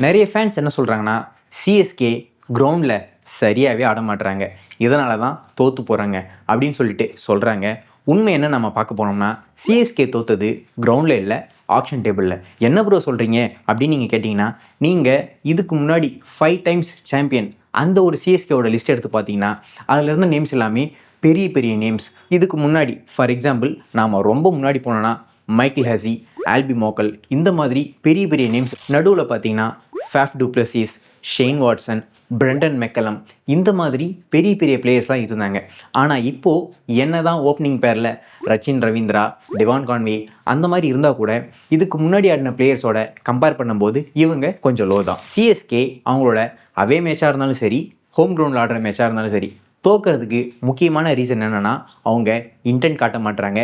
நிறைய ஃபேன்ஸ் என்ன சொல்கிறாங்கன்னா, சிஎஸ்கே கிரவுண்டில் சரியாகவே ஆட மாட்டுறாங்க, இதனால தான் தோற்று போகிறாங்க அப்படின்னு சொல்லிட்டு சொல்கிறாங்க. உண்மை என்ன நம்ம பார்க்க போனோம்னா, சிஎஸ்கே தோற்றது கிரவுண்டில் இல்லை, ஆக்ஷன் டேபிளில். என்ன ப்ரோ சொல்கிறீங்க அப்படின்னு நீங்கள் கேட்டிங்கன்னா, நீங்கள் இதுக்கு முன்னாடி 5 டைம்ஸ் சாம்பியன் அந்த ஒரு சிஎஸ்கேவோட லிஸ்ட் எடுத்து பார்த்தீங்கன்னா, அதில் இருந்த நேம்ஸ் எல்லாமே பெரிய பெரிய நேம்ஸ். இதுக்கு முன்னாடி ஃபார் எக்ஸாம்பிள் நாம் ரொம்ப முன்னாடி போனோன்னா மைக்கேல் ஹசி, ஆல்பி மோக்கல், இந்த மாதிரி பெரிய பெரிய நேம்ஸ். நடுவில் பார்த்தீங்கன்னா Faf du Plessis, Shane Watson, Brendon McCullum, இந்த மாதிரி பெரிய பெரிய பிளேயர்ஸ்லாம் இருந்தாங்க. ஆனால் இப்போது என்ன தான் ஓப்பனிங் பேரில் ரச்சின் ரவீந்திரா, டெவான் கான்வே அந்த மாதிரி இருந்தால் கூட இதுக்கு முன்னாடி ஆடின பிளேயர்ஸோட கம்பேர் பண்ணும்போது இவங்க கொஞ்சம் லோ தான். சிஎஸ்கே அவங்களோட அவே மேட்சாக இருந்தாலும் சரி, ஹோம் கிரவுண்டில் ஆடுற மேட்சாக இருந்தாலும் சரி, தோக்கிறதுக்கு முக்கியமான ரீசன் என்னென்னா அவங்க இன்டென்ட் காட்ட மாட்டுறாங்க.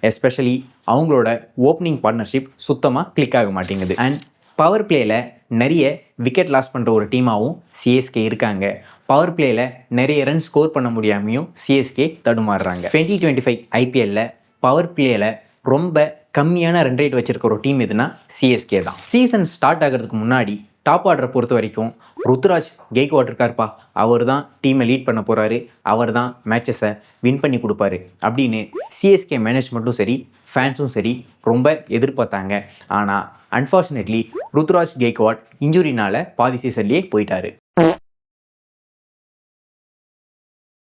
எஸ்பெஷலி அவங்களோட ஓப்பனிங் பார்ட்னர்ஷிப் சுத்தமாக கிளிக் ஆக மாட்டேங்குது. அண்ட் பவர் பிளேயில் நிறைய விக்கெட் லாஸ் பண்ணுற ஒரு டீமாகவும் சிஎஸ்கே இருக்காங்க. பவர் பிளேயில் நிறைய ரன் ஸ்கோர் பண்ண முடியாமையும் சிஎஸ்கே தடுமாறுறாங்க. 2025 ஐபிஎல்லில் பவர் பிளேயில் ரொம்ப கம்மியான ரன் ரேட் வச்சுருக்க ஒரு டீம் எதுனா சிஎஸ்கே தான். சீசன் ஸ்டார்ட் ஆகிறதுக்கு முன்னாடி டாப் ஆர்டரை பொறுத்த வரைக்கும் ருத்துராஜ் கெய்க்வாட் இருக்கார்ப்பா, அவர் தான் டீமை லீட் பண்ண போகிறாரு, அவர் தான் மேட்சஸை வின் பண்ணி கொடுப்பாரு அப்படின்னு சிஎஸ்கே மேனேஜ்மெண்ட்டும் சரி, ஃபேன்ஸும் சரி ரொம்ப எதிர்பார்த்தாங்க. ஆனால் அன்ஃபார்ச்சுனேட்லி ருத்துராஜ் கெய்க்வாட் இன்ஜுரினால் பாதி சீசன்லேயே போயிட்டார்.